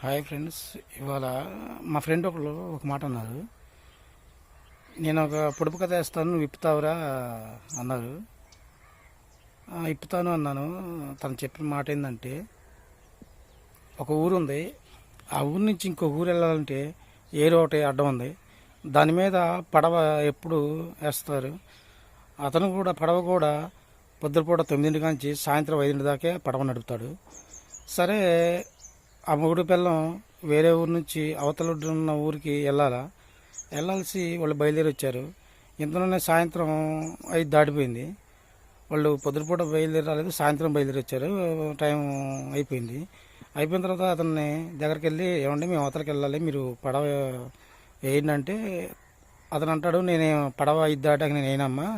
Hi friends. ఇవాళ మా friend ఒకళ్ళు ఒక మాట అన్నారు. నేను ఒక పొడుపు కథ వేస్తాను, నువ్వు ఇప్పుతావురా అన్నారు. ఇప్పుతాను అన్నాను. తను చెప్పిన మాట ఏంటంటే, ఒక ఊరు ఉంది. ఆ ఊరు నుంచి ఇంకో ఊరు వెళ్ళాలంటే ఏరు ఒకటి అడ్డం ఉంది. దాని మీద పడవ ఎప్పుడు వేస్తారు. అతను కూడా పడవ కూడా పొద్దుపూట 9 నుంచి సాయంత్రం 5 దాకే పడవ నడుపుతాడు. సరే, ఆ మొగుడు పిల్లం వేరే ఊరు నుంచి అవతల ఉన్న ఊరికి వెళ్ళాల్సి వాళ్ళు బయలుదేరి వచ్చారు. ఇంతలోనే సాయంత్రం 5 దాటిపోయింది. వాళ్ళు పొద్దుపూట బయలుదేరి రాలేదు, సాయంత్రం బయలుదేరి వచ్చారు. టైం అయిపోయింది. అయిపోయిన తర్వాత అతన్ని దగ్గరికి వెళ్ళి, ఏమండి మేము అవతలకి వెళ్ళాలి, మీరు పడవ వేయండి అంటే, అతను అంటాడు, నేను పడవ 5 దాటాక నేను వేయనమ్మా,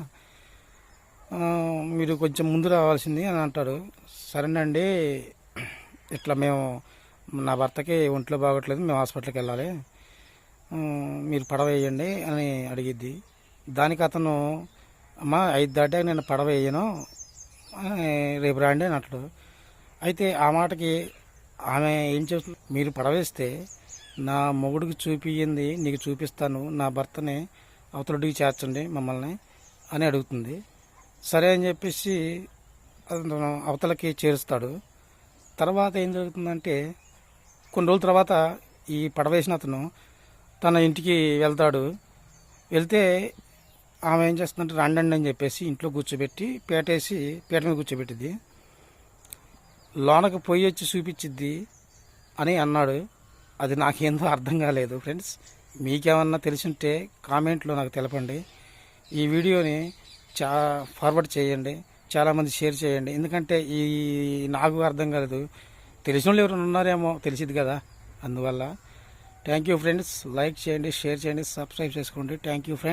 మీరు కొంచెం ముందు రావాల్సింది అని అంటాడు. సరేనండి, ఇట్లా మేము నా భర్తకి ఒంట్లో బాగోట్లేదు, మేము హాస్పిటల్కి వెళ్ళాలి, మీరు పడవ వేయండి అని అడిగిద్ది. దానికి అతను, అమ్మా 5 దాటాక నేను పడవ వేయను, రేపు రాండి అని అంటాడు. అయితే ఆ మాటకి ఆమె ఏం చేస్తుంది, మీరు పడవ వేస్తే నా మొగుడికి చూపించింది నీకు చూపిస్తాను, నా భర్తని అవతలడికి చేర్చండి మమ్మల్ని అని అడుగుతుంది. సరే అని చెప్పేసి అతను అవతలకి చేరుస్తాడు. తర్వాత ఏం జరుగుతుందంటే, కొన్ని రోజుల తర్వాత ఈ పడవ వేసిన అతను తన ఇంటికి వెళ్తాడు. వెళ్తే ఆమె ఏం చేస్తుందంటే, రండండి అని చెప్పేసి ఇంట్లో కూర్చోబెట్టి పీట మీద కూర్చోబెట్టిద్ది. లోనకు పొయ్యి వచ్చి చూపించిద్ది అని అన్నాడు. అది నాకేందో అర్థం కాలేదు. ఫ్రెండ్స్, మీకేమన్నా తెలిసింటే కామెంట్లో నాకు తెలపండి. ఈ వీడియోని ఫార్వర్డ్ చేయండి, చాలామంది షేర్ చేయండి. ఎందుకంటే ఈ నాకు అర్థం కాలేదు, తెలిసిన వాళ్ళు ఎవరైనా ఉన్నారేమో తెలిసింది కదా, అందువల్ల. Thank you friends. లైక్ చేయండి, షేర్ చేయండి, సబ్స్క్రైబ్ చేసుకోండి. Thank you friends.